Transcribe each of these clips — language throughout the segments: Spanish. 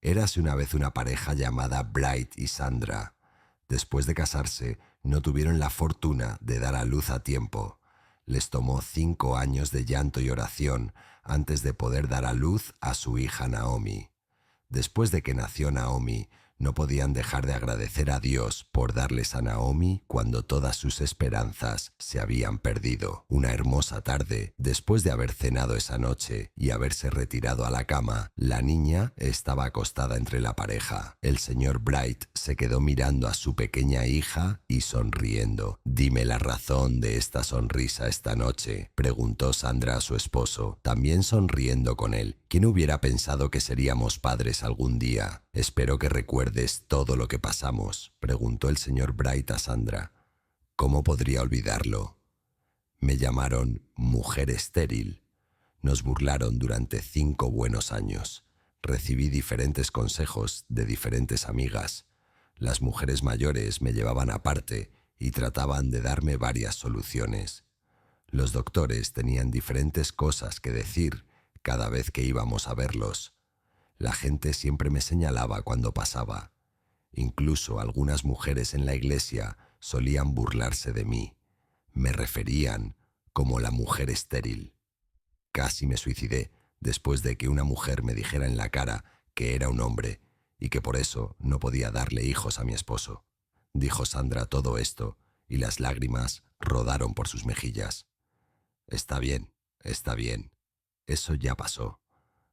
Érase una vez una pareja llamada Bright y Sandra. Después de casarse, no tuvieron la fortuna de dar a luz a tiempo. Les tomó 5 años de llanto y oración antes de poder dar a luz a su hija Naomi. Después de que nació Naomi, no podían dejar de agradecer a Dios por darles a Naomi cuando todas sus esperanzas se habían perdido. Una hermosa tarde, después de haber cenado esa noche y haberse retirado a la cama, la niña estaba acostada entre la pareja. El señor Bright se quedó mirando a su pequeña hija y sonriendo. «Dime la razón de esta sonrisa esta noche», preguntó Sandra a su esposo, también sonriendo con él. «¿Quién hubiera pensado que seríamos padres algún día? Espero que recuerdes todo lo que pasamos», preguntó el señor Bright a Sandra. «¿Cómo podría olvidarlo? Me llamaron mujer estéril. Nos burlaron durante 5 buenos años. Recibí diferentes consejos de diferentes amigas. Las mujeres mayores me llevaban aparte y trataban de darme varias soluciones. Los doctores tenían diferentes cosas que decir cada vez que íbamos a verlos. La gente siempre me señalaba cuando pasaba. Incluso algunas mujeres en la iglesia solían burlarse de mí. Me referían como la mujer estéril. Casi me suicidé después de que una mujer me dijera en la cara que era un hombre y que por eso no podía darle hijos a mi esposo. Dijo Sandra todo esto y las lágrimas rodaron por sus mejillas. Está bien. Eso ya pasó.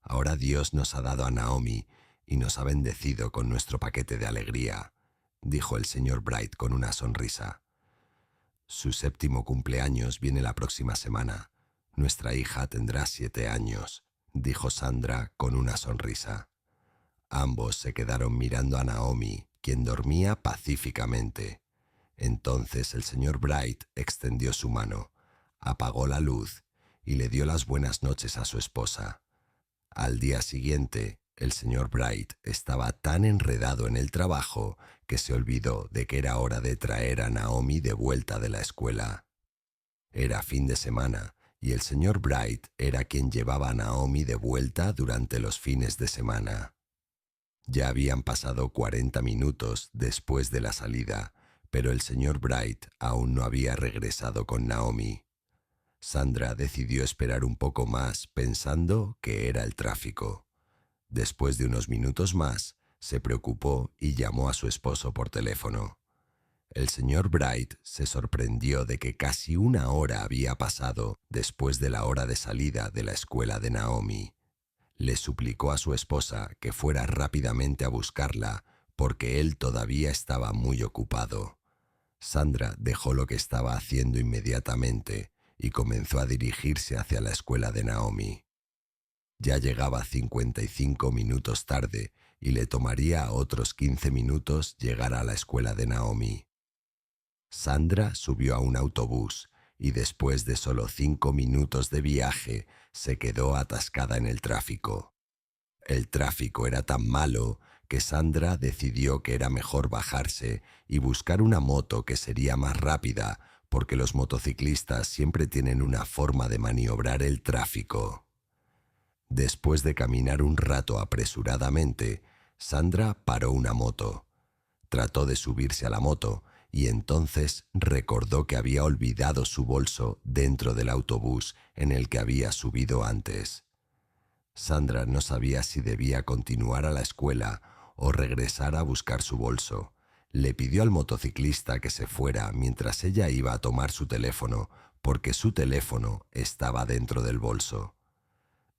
Ahora Dios nos ha dado a Naomi y nos ha bendecido con nuestro paquete de alegría», dijo el señor Bright con una sonrisa. «Su 7º cumpleaños viene la próxima semana. Nuestra hija tendrá 7 años», dijo Sandra con una sonrisa. Ambos se quedaron mirando a Naomi, quien dormía pacíficamente. Entonces el señor Bright extendió su mano, apagó la luz y le dio las buenas noches a su esposa. Al día siguiente, el señor Bright estaba tan enredado en el trabajo que se olvidó de que era hora de traer a Naomi de vuelta de la escuela. Era fin de semana y el señor Bright era quien llevaba a Naomi de vuelta durante los fines de semana. Ya habían pasado 40 minutos después de la salida, pero el señor Bright aún no había regresado con Naomi. Sandra decidió esperar un poco más pensando que era el tráfico. Después de unos minutos más, se preocupó y llamó a su esposo por teléfono. El señor Bright se sorprendió de que casi 1 hora había pasado después de la hora de salida de la escuela de Naomi. Le suplicó a su esposa que fuera rápidamente a buscarla porque él todavía estaba muy ocupado. Sandra dejó lo que estaba haciendo inmediatamente y comenzó a dirigirse hacia la escuela de Naomi. Ya llegaba 55 minutos tarde y le tomaría otros 15 minutos llegar a la escuela de Naomi. Sandra subió a un autobús y después de solo 5 minutos de viaje se quedó atascada en el tráfico. El tráfico era tan malo que Sandra decidió que era mejor bajarse y buscar una moto que sería más rápida, porque los motociclistas siempre tienen una forma de maniobrar el tráfico. Después de caminar un rato apresuradamente, Sandra paró una moto. Trató de subirse a la moto y entonces recordó que había olvidado su bolso dentro del autobús en el que había subido antes. Sandra no sabía si debía continuar a la escuela o regresar a buscar su bolso. Le pidió al motociclista que se fuera mientras ella iba a tomar su teléfono, porque su teléfono estaba dentro del bolso.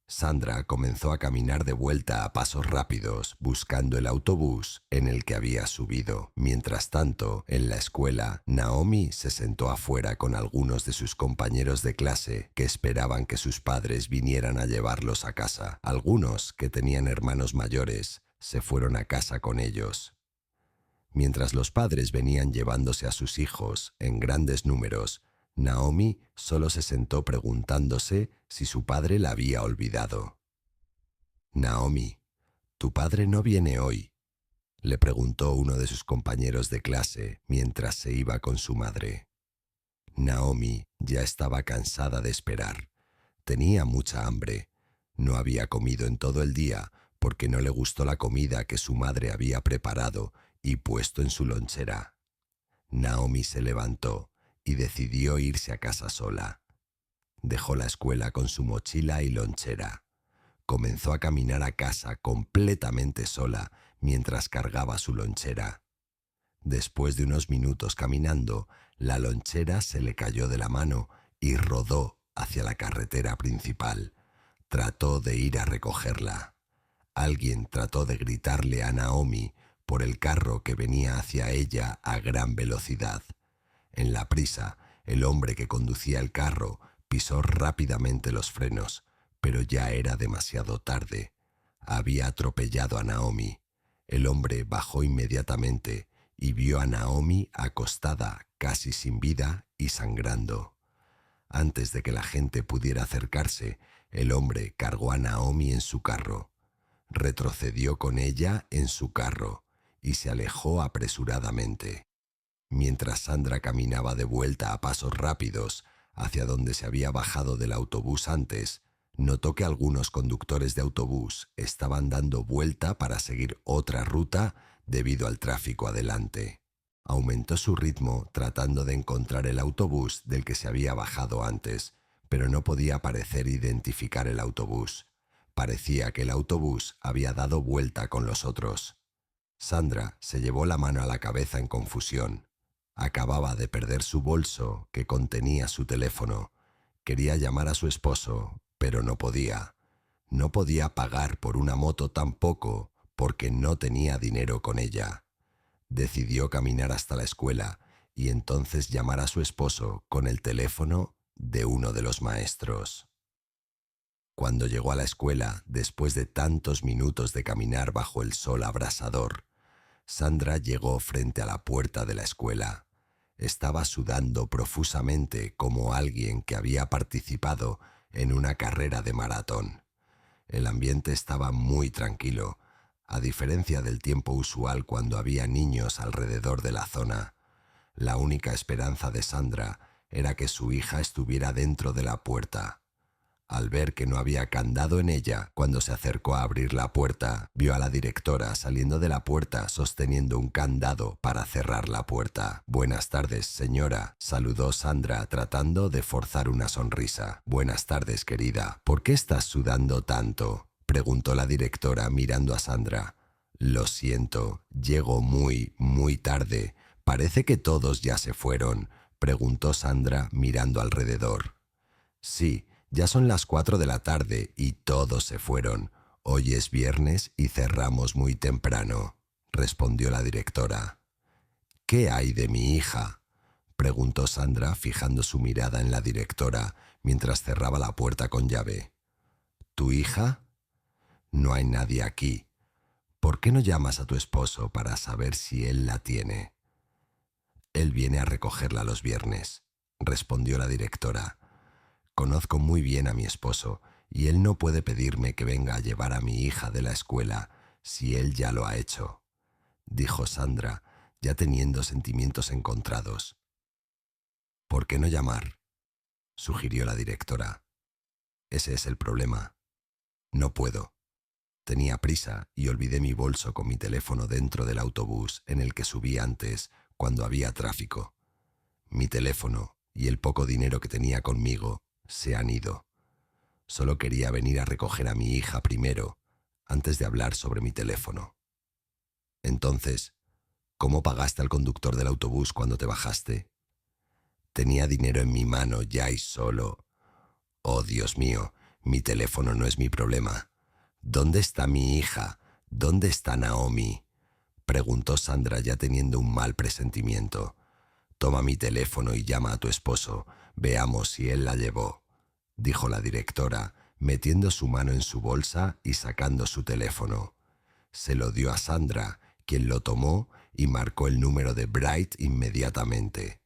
Sandra comenzó a caminar de vuelta a pasos rápidos, buscando el autobús en el que había subido. Mientras tanto, en la escuela, Naomi se sentó afuera con algunos de sus compañeros de clase que esperaban que sus padres vinieran a llevarlos a casa. Algunos, que tenían hermanos mayores, se fueron a casa con ellos. Mientras los padres venían llevándose a sus hijos en grandes números, Naomi solo se sentó preguntándose si su padre la había olvidado. «Naomi, tu padre no viene hoy», le preguntó uno de sus compañeros de clase mientras se iba con su madre. Naomi ya estaba cansada de esperar. Tenía mucha hambre. No había comido en todo el día porque no le gustó la comida que su madre había preparado y puesto en su lonchera. Naomi se levantó y decidió irse a casa sola. Dejó la escuela con su mochila y lonchera. Comenzó a caminar a casa completamente sola mientras cargaba su lonchera. Después de unos minutos caminando, la lonchera se le cayó de la mano y rodó hacia la carretera principal. Trató de ir a recogerla. Alguien trató de gritarle a Naomi por el carro que venía hacia ella a gran velocidad. En la prisa, el hombre que conducía el carro pisó rápidamente los frenos, pero ya era demasiado tarde. Había atropellado a Naomi. El hombre bajó inmediatamente y vio a Naomi acostada, casi sin vida y sangrando. Antes de que la gente pudiera acercarse, el hombre cargó a Naomi en su carro. Retrocedió con ella en su carro y se alejó apresuradamente. Mientras Sandra caminaba de vuelta a pasos rápidos hacia donde se había bajado del autobús antes, notó que algunos conductores de autobús estaban dando vuelta para seguir otra ruta debido al tráfico adelante. Aumentó su ritmo tratando de encontrar el autobús del que se había bajado antes, pero no podía parecer identificar el autobús. Parecía que el autobús había dado vuelta con los otros. Sandra se llevó la mano a la cabeza en confusión. Acababa de perder su bolso que contenía su teléfono. Quería llamar a su esposo, pero no podía. No podía pagar por una moto tampoco porque no tenía dinero con ella. Decidió caminar hasta la escuela y entonces llamar a su esposo con el teléfono de uno de los maestros. Cuando llegó a la escuela, después de tantos minutos de caminar bajo el sol abrasador, Sandra llegó frente a la puerta de la escuela. Estaba sudando profusamente como alguien que había participado en una carrera de maratón. El ambiente estaba muy tranquilo, a diferencia del tiempo usual cuando había niños alrededor de la zona. La única esperanza de Sandra era que su hija estuviera dentro de la puerta. Al ver que no había candado en ella, cuando se acercó a abrir la puerta, vio a la directora saliendo de la puerta sosteniendo un candado para cerrar la puerta. «Buenas tardes, señora», saludó Sandra tratando de forzar una sonrisa. «Buenas tardes, querida. ¿Por qué estás sudando tanto?», preguntó la directora mirando a Sandra. «Lo siento, llego muy tarde. Parece que todos ya se fueron», preguntó Sandra mirando alrededor. «Sí, ya son las 4 de la tarde y todos se fueron. Hoy es viernes y cerramos muy temprano», respondió la directora. «¿Qué hay de mi hija?», preguntó Sandra fijando su mirada en la directora mientras cerraba la puerta con llave. «¿Tu hija?». «No hay nadie aquí. ¿Por qué no llamas a tu esposo para saber si él la tiene?». «Él viene a recogerla los viernes», respondió la directora. «Conozco muy bien a mi esposo y él no puede pedirme que venga a llevar a mi hija de la escuela si él ya lo ha hecho», dijo Sandra, ya teniendo sentimientos encontrados. «¿Por qué no llamar?», sugirió la directora. «Ese es el problema. No puedo. Tenía prisa y olvidé mi bolso con mi teléfono dentro del autobús en el que subí antes cuando había tráfico. Mi teléfono y el poco dinero que tenía conmigo se han ido. Solo quería venir a recoger a mi hija primero, antes de hablar sobre mi teléfono». «Entonces, ¿cómo pagaste al conductor del autobús cuando te bajaste?». «Tenía dinero en mi mano ya y solo». «Oh, Dios mío, mi teléfono no es mi problema. ¿Dónde está mi hija? ¿Dónde está Naomi?», preguntó Sandra ya teniendo un mal presentimiento. «Toma mi teléfono y llama a tu esposo. Veamos si él la llevó», dijo la directora, metiendo su mano en su bolsa y sacando su teléfono. Se lo dio a Sandra, quien lo tomó y marcó el número de Bright inmediatamente.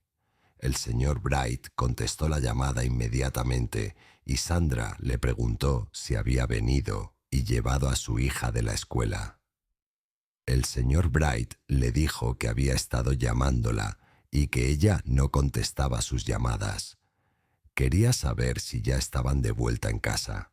El señor Bright contestó la llamada inmediatamente y Sandra le preguntó si había venido y llevado a su hija de la escuela. El señor Bright le dijo que había estado llamándola y que ella no contestaba sus llamadas. Quería saber si ya estaban de vuelta en casa.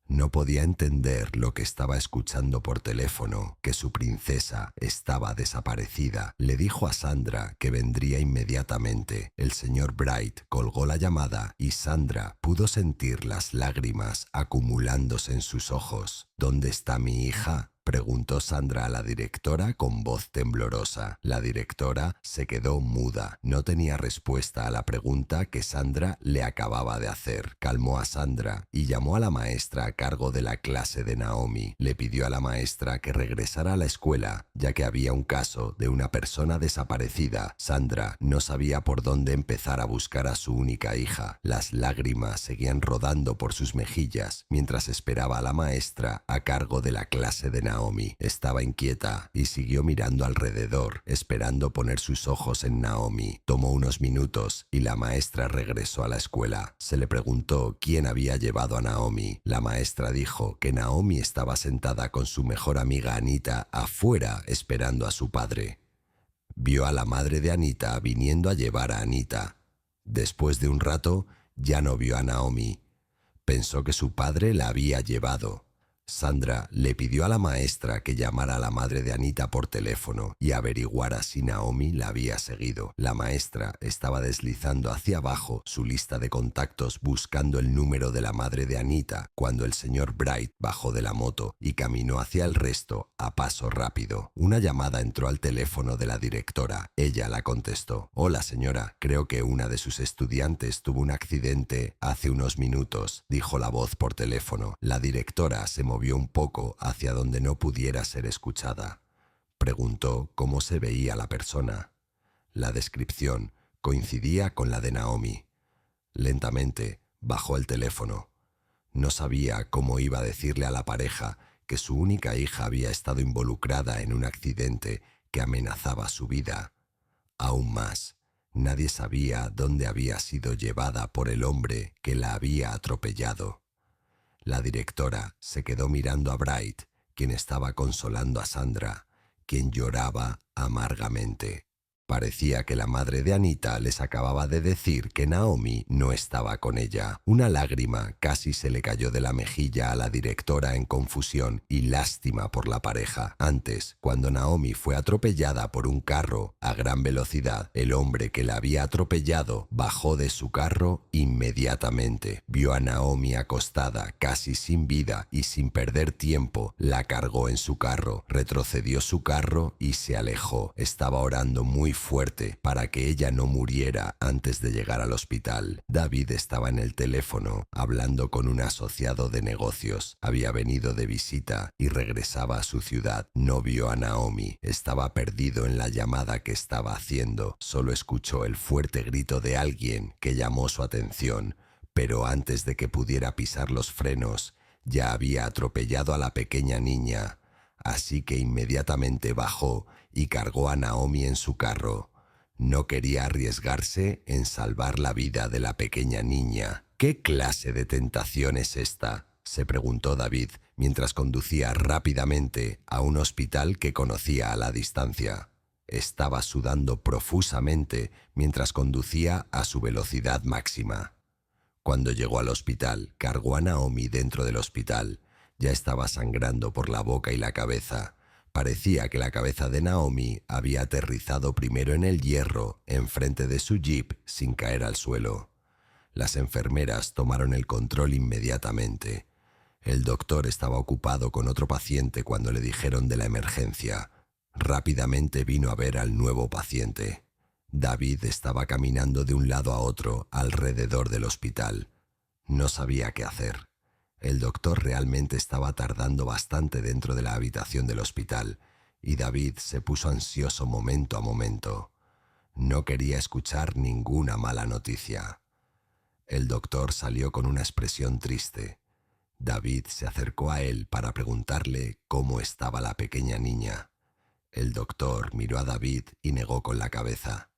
No podía entender lo que estaba escuchando por teléfono, que su princesa estaba desaparecida. Le dijo a Sandra que vendría inmediatamente. El señor Bright colgó la llamada y Sandra pudo sentir las lágrimas acumulándose en sus ojos. ¿Dónde está mi hija?, preguntó Sandra a la directora con voz temblorosa. La directora se quedó muda. No tenía respuesta a la pregunta que Sandra le acababa de hacer. Calmó a Sandra y llamó a la maestra a cargo de la clase de Naomi. Le pidió a la maestra que regresara a la escuela, ya que había un caso de una persona desaparecida. Sandra no sabía por dónde empezar a buscar a su única hija. Las lágrimas seguían rodando por sus mejillas mientras esperaba a la maestra a cargo de la clase de Naomi. Estaba inquieta y siguió mirando alrededor, esperando poner sus ojos en Naomi. Tomó unos minutos y la maestra regresó a la escuela. Se le preguntó quién había llevado a Naomi. La maestra dijo que Naomi estaba sentada con su mejor amiga Anita afuera esperando a su padre. Vio a la madre de Anita viniendo a llevar a Anita. Después de un rato, ya no vio a Naomi. Pensó que su padre la había llevado. Sandra le pidió a la maestra que llamara a la madre de Anita por teléfono y averiguara si Naomi la había seguido. La maestra estaba deslizando hacia abajo su lista de contactos buscando el número de la madre de Anita cuando el señor Bright bajó de la moto y caminó hacia el resto a paso rápido. Una llamada entró al teléfono de la directora. Ella la contestó. «Hola señora, creo que una de sus estudiantes tuvo un accidente hace unos minutos», dijo la voz por teléfono. La directora se movió un poco hacia donde no pudiera ser escuchada. Preguntó cómo se veía la persona. La descripción coincidía con la de Naomi. Lentamente bajó el teléfono. No sabía cómo iba a decirle a la pareja que su única hija había estado involucrada en un accidente que amenazaba su vida. Aún más, nadie sabía dónde había sido llevada por el hombre que la había atropellado. La directora se quedó mirando a Bright, quien estaba consolando a Sandra, quien lloraba amargamente. Parecía que la madre de Anita les acababa de decir que Naomi no estaba con ella. Una lágrima casi se le cayó de la mejilla a la directora en confusión y lástima por la pareja. Antes, cuando Naomi fue atropellada por un carro a gran velocidad, el hombre que la había atropellado bajó de su carro inmediatamente. Vio a Naomi acostada, casi sin vida y sin perder tiempo, la cargó en su carro, retrocedió su carro y se alejó. Estaba orando muy fuerte para que ella no muriera antes de llegar al hospital. David estaba en el teléfono hablando con un asociado de negocios. Había venido de visita y regresaba a su ciudad. No vio a Naomi. Estaba perdido en la llamada que estaba haciendo. Solo escuchó el fuerte grito de alguien que llamó su atención, pero antes de que pudiera pisar los frenos, ya había atropellado a la pequeña niña. Así que inmediatamente bajó y cargó a Naomi en su carro. No quería arriesgarse en salvar la vida de la pequeña niña. ¿Qué clase de tentación es esta?, se preguntó David mientras conducía rápidamente a un hospital que conocía a la distancia. Estaba sudando profusamente mientras conducía a su velocidad máxima. Cuando llegó al hospital, cargó a Naomi dentro del hospital. Ya estaba sangrando por la boca y la cabeza. Parecía que la cabeza de Naomi había aterrizado primero en el hierro, enfrente de su jeep, sin caer al suelo. Las enfermeras tomaron el control inmediatamente. El doctor estaba ocupado con otro paciente cuando le dijeron de la emergencia. Rápidamente vino a ver al nuevo paciente. David estaba caminando de un lado a otro alrededor del hospital. No sabía qué hacer. El doctor realmente estaba tardando bastante dentro de la habitación del hospital y David se puso ansioso momento a momento. No quería escuchar ninguna mala noticia. El doctor salió con una expresión triste. David se acercó a él para preguntarle cómo estaba la pequeña niña. El doctor miró a David y negó con la cabeza.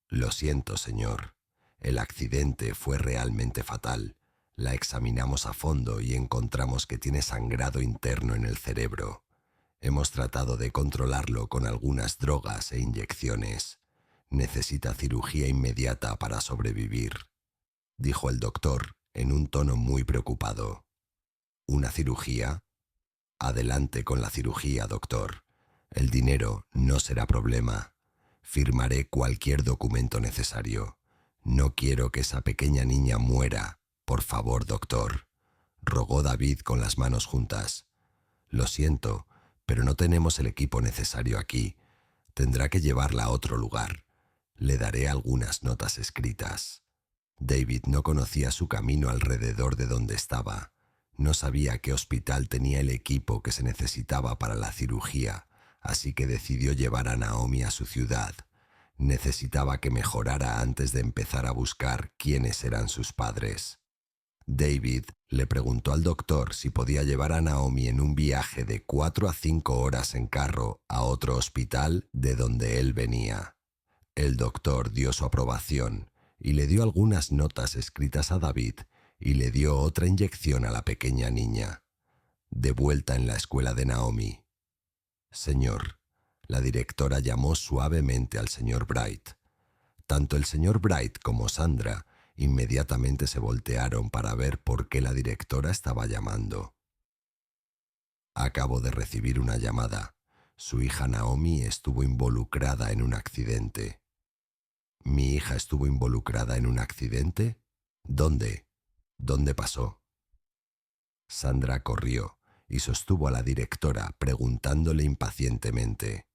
«Lo siento, señor. El accidente fue realmente fatal. La examinamos a fondo y encontramos que tiene sangrado interno en el cerebro. Hemos tratado de controlarlo con algunas drogas e inyecciones. Necesita cirugía inmediata para sobrevivir», dijo el doctor en un tono muy preocupado. ¿Una cirugía? Adelante con la cirugía, doctor. El dinero no será problema. Firmaré cualquier documento necesario. No quiero que esa pequeña niña muera. Por favor, doctor, rogó David con las manos juntas. Lo siento, pero no tenemos el equipo necesario aquí. Tendrá que llevarla a otro lugar. Le daré algunas notas escritas. David no conocía su camino alrededor de donde estaba. No sabía qué hospital tenía el equipo que se necesitaba para la cirugía, así que decidió llevar a Naomi a su ciudad. Necesitaba que mejorara antes de empezar a buscar quiénes eran sus padres. David le preguntó al doctor si podía llevar a Naomi en un viaje de 4 a 5 horas en carro a otro hospital de donde él venía. El doctor dio su aprobación y le dio algunas notas escritas a David y le dio otra inyección a la pequeña niña. De vuelta en la escuela de Naomi. Señor, la directora llamó suavemente al señor Bright. Tanto el señor Bright como Sandra inmediatamente se voltearon para ver por qué la directora estaba llamando. Acabo de recibir una llamada. Su hija Naomi estuvo involucrada en un accidente. ¿Mi hija estuvo involucrada en un accidente? ¿Dónde? ¿Dónde pasó? Sandra corrió y sostuvo a la directora preguntándole impacientemente.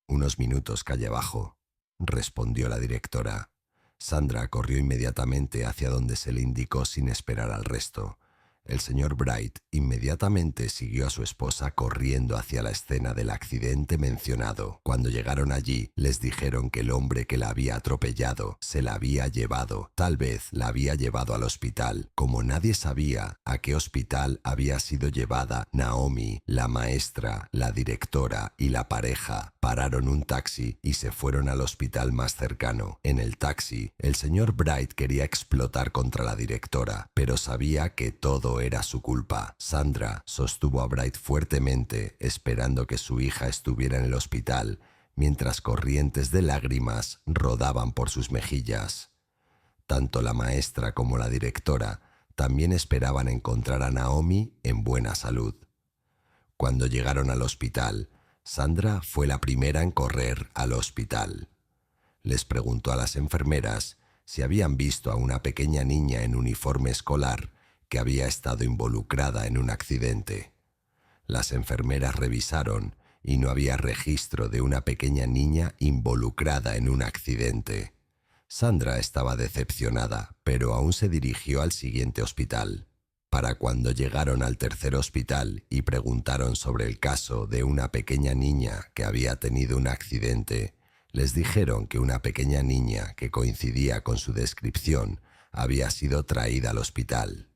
«Unos minutos calle abajo», respondió la directora. Sandra corrió inmediatamente hacia donde se le indicó sin esperar al resto. El señor Bright inmediatamente siguió a su esposa corriendo hacia la escena del accidente mencionado. Cuando llegaron allí, les dijeron que el hombre que la había atropellado se la había llevado, tal vez la había llevado al hospital. Como nadie sabía a qué hospital había sido llevada, Naomi, la maestra, la directora y la pareja pararon un taxi y se fueron al hospital más cercano. En el taxi, el señor Bright quería explotar contra la directora, pero sabía que todo era su culpa. Sandra sostuvo a Bright fuertemente, esperando que su hija estuviera en el hospital, mientras corrientes de lágrimas rodaban por sus mejillas. Tanto la maestra como la directora también esperaban encontrar a Naomi en buena salud. Cuando llegaron al hospital, Sandra fue la primera en correr al hospital. Les preguntó a las enfermeras si habían visto a una pequeña niña en uniforme escolar que había estado involucrada en un accidente. Las enfermeras revisaron y no había registro de una pequeña niña involucrada en un accidente. Sandra estaba decepcionada, pero aún se dirigió al siguiente hospital. Para cuando llegaron al tercer hospital y preguntaron sobre el caso de una pequeña niña que había tenido un accidente, les dijeron que una pequeña niña que coincidía con su descripción había sido traída al hospital.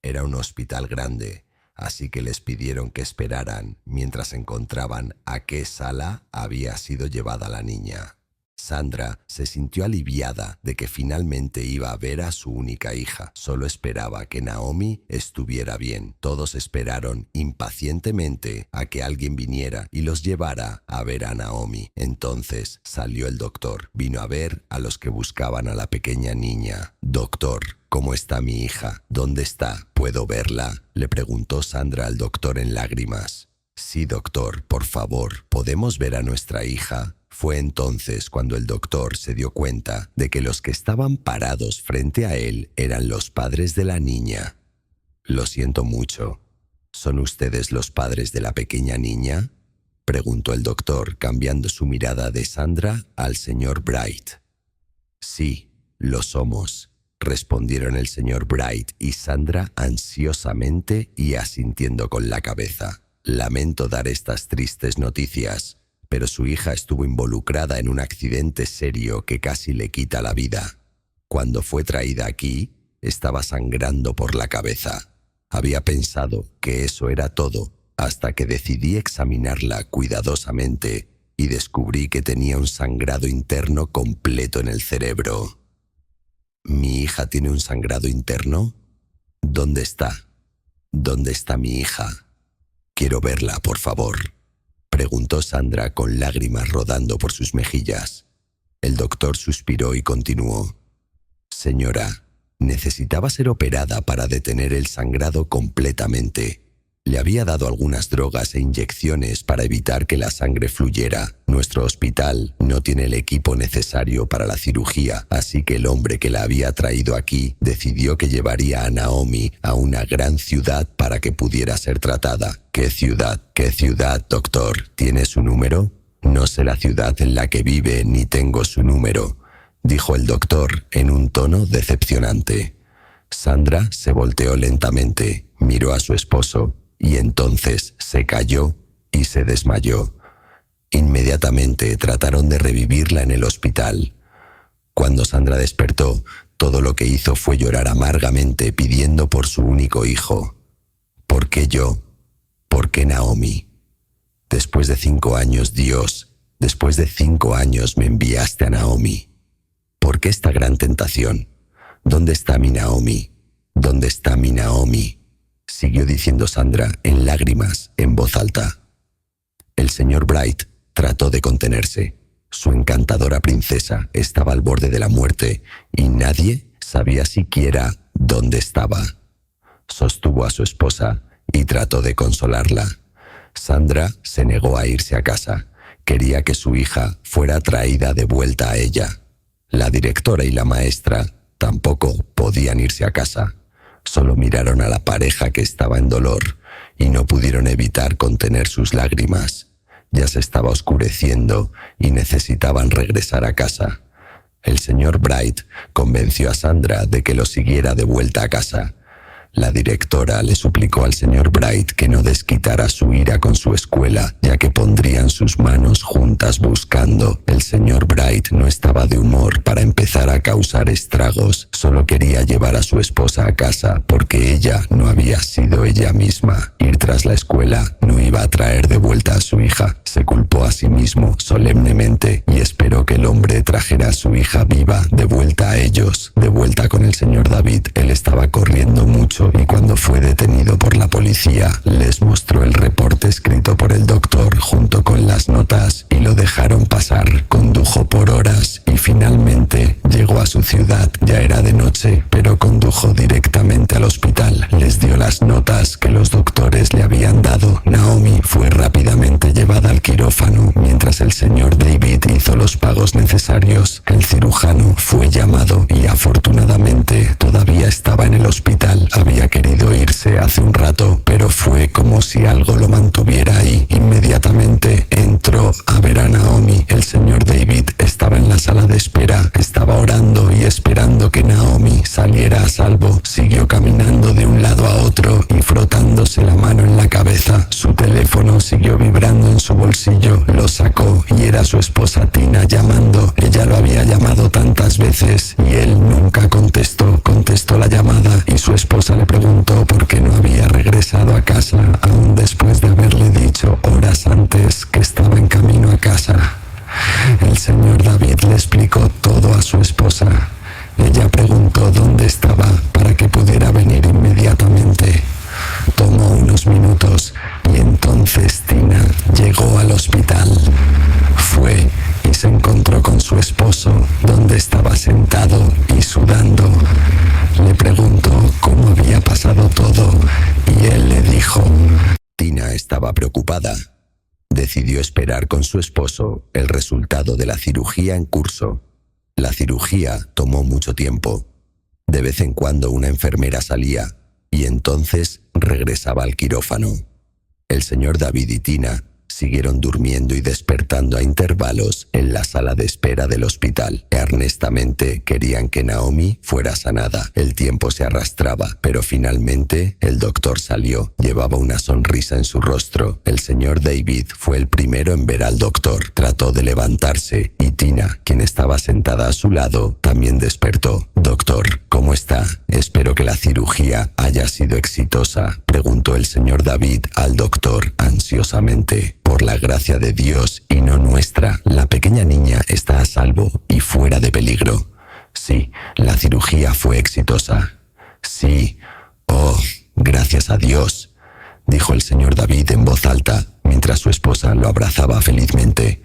Era un hospital grande, así que les pidieron que esperaran mientras encontraban a qué sala había sido llevada la niña. Sandra se sintió aliviada de que finalmente iba a ver a su única hija. Solo esperaba que Naomi estuviera bien. Todos esperaron impacientemente a que alguien viniera y los llevara a ver a Naomi. Entonces salió el doctor. Vino a ver a los que buscaban a la pequeña niña. «Doctor, ¿cómo está mi hija? ¿Dónde está? ¿Puedo verla?», le preguntó Sandra al doctor en lágrimas. «Sí, doctor, por favor, ¿podemos ver a nuestra hija?». Fue entonces cuando el doctor se dio cuenta de que los que estaban parados frente a él eran los padres de la niña. «Lo siento mucho. ¿Son ustedes los padres de la pequeña niña?», preguntó el doctor, cambiando su mirada de Sandra al señor Bright. «Sí, lo somos», respondieron el señor Bright y Sandra ansiosamente y asintiendo con la cabeza. «Lamento dar estas tristes noticias, pero su hija estuvo involucrada en un accidente serio que casi le quita la vida. Cuando fue traída aquí, estaba sangrando por la cabeza. Había pensado que eso era todo, hasta que decidí examinarla cuidadosamente y descubrí que tenía un sangrado interno completo en el cerebro». «¿Mi hija tiene un sangrado interno? ¿Dónde está? ¿Dónde está mi hija? Quiero verla, por favor», preguntó Sandra con lágrimas rodando por sus mejillas. El doctor suspiró y continuó. «Señora, Necesitaba ser operada para detener el sangrado completamente. Le había dado algunas drogas e inyecciones para evitar que la sangre fluyera. Nuestro hospital no tiene el equipo necesario para la cirugía, así que el hombre que la había traído aquí decidió que llevaría a Naomi a una gran ciudad para que pudiera ser tratada. ¿Qué ciudad? ¿Qué ciudad, doctor? ¿Tiene su número? No sé la ciudad en la que vive ni tengo su número, dijo el doctor en un tono decepcionante. Sandra se volteó lentamente, miró a su esposo y entonces se cayó y se desmayó. Inmediatamente trataron de revivirla en el hospital. Cuando Sandra despertó, todo lo que hizo fue llorar amargamente pidiendo por su único hijo. ¿Por qué yo? ¿Por qué Naomi? Después de 5 años, Dios, después de 5 años me enviaste a Naomi. ¿Por qué esta gran tentación? ¿Dónde está mi Naomi? ¿Dónde está mi Naomi?, siguió diciendo Sandra en lágrimas, en voz alta. El señor Bright trató de contenerse. Su encantadora princesa estaba al borde de la muerte y nadie sabía siquiera dónde estaba. Sostuvo a su esposa y trató de consolarla. Sandra se negó a irse a casa. Quería que su hija fuera traída de vuelta a ella. La directora y la maestra tampoco podían irse a casa. Solo miraron a la pareja que estaba en dolor y no pudieron evitar contener sus lágrimas. Ya se estaba oscureciendo y necesitaban regresar a casa. El señor Bright convenció a Sandra de que lo siguiera de vuelta a casa. La directora le suplicó al señor Bright que no desquitara su ira con su escuela, ya que pondrían sus manos juntas buscando. El señor Bright no estaba de humor para empezar a causar estragos. Solo quería llevar a su esposa a casa porque ella no había sido ella misma. Ir tras la escuela no iba a traer de vuelta a su hija. Se culpó a sí mismo solemnemente y esperó que el hombre trajera a su hija viva de vuelta a ellos. De vuelta con el señor David, él estaba corriendo mucho y cuando fue detenido por la policía les mostró el reporte escrito por el doctor junto con las notas y lo dejaron pasar. Condujo por horas y finalmente llegó a su ciudad. Ya era de noche, pero condujo directamente al hospital. Les dio las notas que los doctores le habían dado. Naomi fue rápidamente llevada al quirófano mientras el señor David hizo los pagos necesarios. El cirujano fue llamado y afortunadamente todavía estaba en el hospital. Había querido irse hace un rato, pero fue como si algo lo mantuviera ahí. Inmediatamente entró a ver a Naomi. El señor David estaba en la sala de espera, estaba orando y esperando que Naomi saliera a salvo. Siguió caminando de un lado a otro y frotándose la mano en la cabeza. Su teléfono siguió vibrando en su bolsillo. Lo sacó y era su esposa Tina llamando. Ella lo había llamado tantas veces y él nunca contestó. Contestó la llamada y su esposa le preguntó por qué no había regresado a casa, aún después de haberle dicho horas antes que estaba en camino a casa. El señor David le explicó todo a su esposa. Ella preguntó dónde estaba para que pudiera venir inmediatamente. Tomó unos minutos y entonces Tina llegó al hospital. Fue y se encontró con su esposo, donde estaba sentado y sudando. Le preguntó cómo había pasado todo y él le dijo. Tina estaba preocupada. Decidió esperar con su esposo el resultado de la cirugía en curso. La cirugía tomó mucho tiempo. De vez en cuando una enfermera salía y entonces regresaba al quirófano. El señor David y Tina siguieron durmiendo y despertando a intervalos en la sala de espera del hospital. Earnestamente querían que Naomi fuera sanada. El tiempo se arrastraba, pero finalmente el doctor salió. Llevaba una sonrisa en su rostro. El señor David fue el primero en ver al doctor. Trató de levantarse y Tina, quien estaba sentada a su lado, también despertó. «Doctor, ¿cómo está? Espero que la cirugía haya sido exitosa», preguntó el señor David al doctor ansiosamente. «Por la gracia de Dios y no nuestra, la pequeña niña está a salvo y fuera de peligro». «Sí, la cirugía fue exitosa». «Sí. Oh, gracias a Dios», dijo el señor David en voz alta, mientras su esposa lo abrazaba felizmente.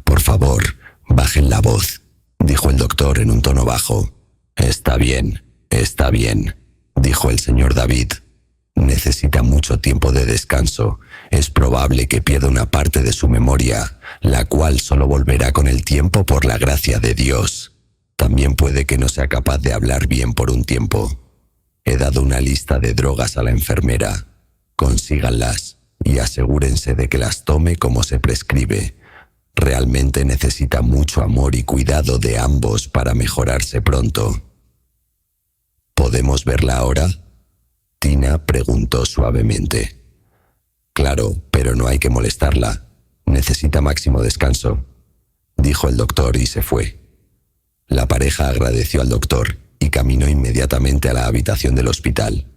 «Por favor, bajen la voz», dijo el doctor en un tono bajo. «Está bien», Está bien, dijo el señor David. Necesita mucho tiempo de descanso. Es probable que pierda una parte de su memoria, la cual solo volverá con el tiempo por la gracia de Dios. También puede que no sea capaz de hablar bien por un tiempo. He dado una lista de drogas a la enfermera. Consíganlas y asegúrense de que las tome como se prescribe. Realmente necesita mucho amor y cuidado de ambos para mejorarse pronto. ¿Podemos verla ahora?, Tina preguntó suavemente. Claro, pero no hay que molestarla. Necesita máximo descanso, dijo el doctor y se fue. La pareja agradeció al doctor y caminó inmediatamente a la habitación del hospital.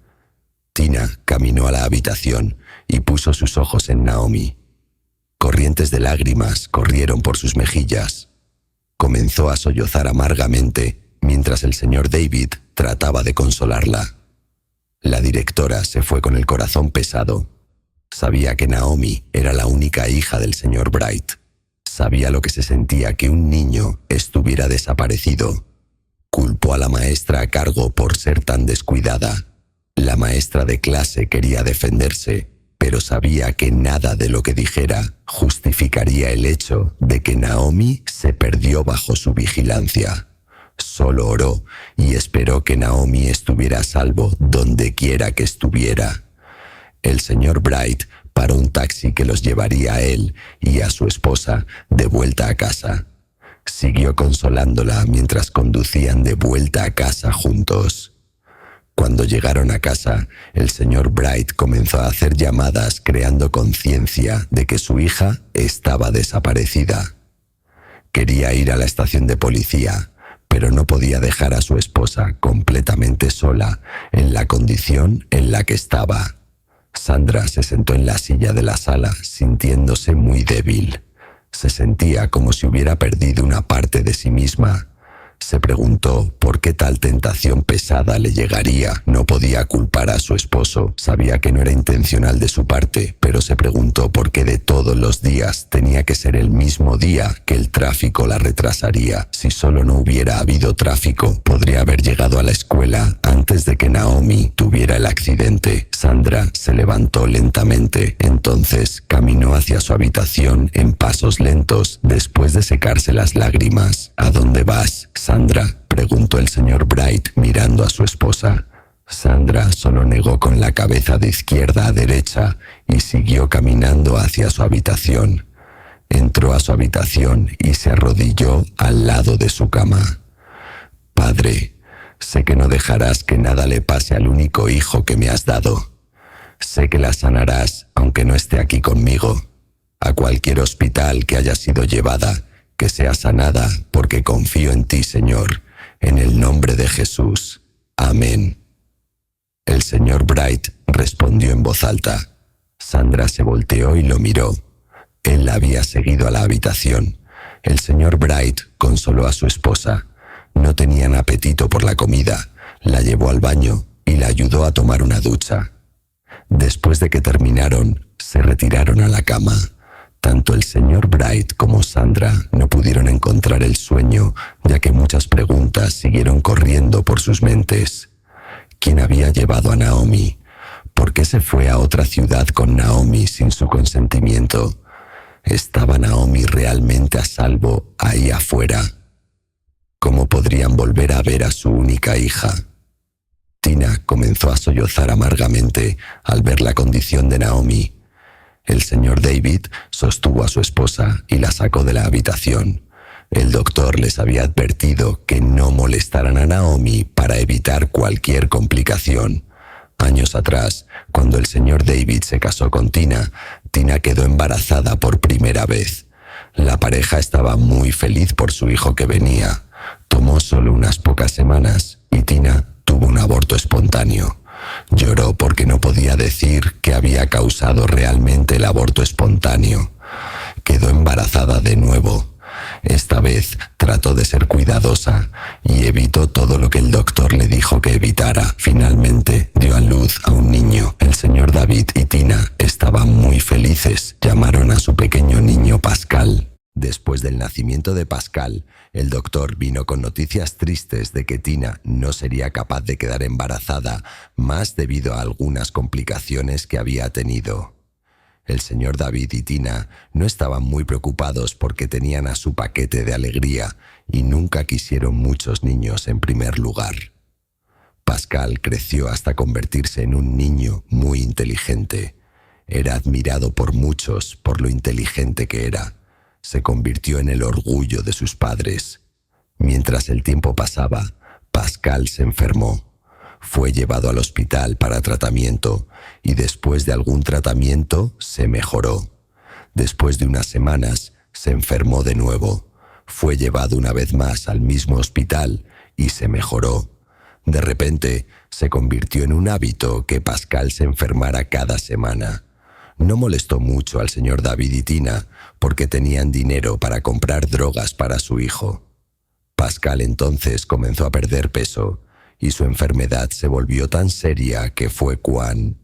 Tina caminó a la habitación y puso sus ojos en Naomi. Corrientes de lágrimas corrieron por sus mejillas. Comenzó a sollozar amargamente mientras el señor David trataba de consolarla. La directora se fue con el corazón pesado. Sabía que Naomi era la única hija del señor Bright. Sabía lo que se sentía que un niño estuviera desaparecido. Culpó a la maestra a cargo por ser tan descuidada. La maestra de clase quería defenderse, pero sabía que nada de lo que dijera justificaría el hecho de que Naomi se perdió bajo su vigilancia. Solo oró y esperó que Naomi estuviera a salvo donde quiera que estuviera. El señor Bright paró un taxi que los llevaría a él y a su esposa de vuelta a casa. Siguió consolándola mientras conducían de vuelta a casa juntos. Cuando llegaron a casa, el señor Bright comenzó a hacer llamadas creando conciencia de que su hija estaba desaparecida. Quería ir a la estación de policía, pero no podía dejar a su esposa completamente sola en la condición en la que estaba. Sandra se sentó en la silla de la sala sintiéndose muy débil. Se sentía como si hubiera perdido una parte de sí misma. Se preguntó por qué tal tentación pesada le llegaría. No podía culpar a su esposo. Sabía que no era intencional de su parte, pero se preguntó por qué de todos los días tenía que ser el mismo día que el tráfico la retrasaría. Si solo no hubiera habido tráfico, podría haber llegado a la escuela antes de que Naomi tuviera el accidente. Sandra se levantó lentamente. Entonces caminó hacia su habitación en pasos lentos después de secarse las lágrimas. ¿A dónde vas, Sandra?, preguntó el señor Bright mirando a su esposa. Sandra solo negó con la cabeza de izquierda a derecha y siguió caminando hacia su habitación. Entró a su habitación y se arrodilló al lado de su cama. Padre, sé que no dejarás que nada le pase al único hijo que me has dado. Sé que la sanarás aunque no esté aquí conmigo. A cualquier hospital que haya sido llevada, que sea sanada, porque confío en ti, Señor, en el nombre de Jesús. Amén. El señor Bright respondió en voz alta. Sandra se volteó y lo miró. Él la había seguido a la habitación. El señor Bright consoló a su esposa. No tenían apetito por la comida. La llevó al baño y la ayudó a tomar una ducha. Después de que terminaron, se retiraron a la cama. Tanto el señor Bright como Sandra no pudieron encontrar el sueño, ya que muchas preguntas siguieron corriendo por sus mentes. ¿Quién había llevado a Naomi? ¿Por qué se fue a otra ciudad con Naomi sin su consentimiento? ¿Estaba Naomi realmente a salvo ahí afuera? ¿Cómo podrían volver a ver a su única hija? Tina comenzó a sollozar amargamente al ver la condición de Naomi. El señor David sostuvo a su esposa y la sacó de la habitación. El doctor les había advertido que no molestaran a Naomi para evitar cualquier complicación. Años atrás, cuando el señor David se casó con Tina, Tina quedó embarazada por primera vez. La pareja estaba muy feliz por su hijo que venía. Tomó solo unas pocas semanas y Tina tuvo un aborto espontáneo. Lloró porque no podía decir que había causado realmente el aborto espontáneo. Quedó embarazada de nuevo. Esta vez trató de ser cuidadosa y evitó todo lo que el doctor le dijo que evitara. Finalmente dio a luz a un niño. El señor David y Tina estaban muy felices. Llamaron a su pequeño niño Pascal. Después del nacimiento de Pascal, el doctor vino con noticias tristes de que Tina no sería capaz de quedar embarazada, más debido a algunas complicaciones que había tenido. El señor David y Tina no estaban muy preocupados porque tenían a su paquete de alegría y nunca quisieron muchos niños en primer lugar. Pascal creció hasta convertirse en un niño muy inteligente. Era admirado por muchos por lo inteligente que era. Se convirtió en el orgullo de sus padres. Mientras el tiempo pasaba, Pascal se enfermó. Fue llevado al hospital para tratamiento y después de algún tratamiento se mejoró. Después de unas semanas se enfermó de nuevo. Fue llevado una vez más al mismo hospital y se mejoró. De repente se convirtió en un hábito que Pascal se enfermara cada semana. No molestó mucho al señor David y Tina porque tenían dinero para comprar drogas para su hijo. Pascal entonces comenzó a perder peso y su enfermedad se volvió tan seria que fue cuando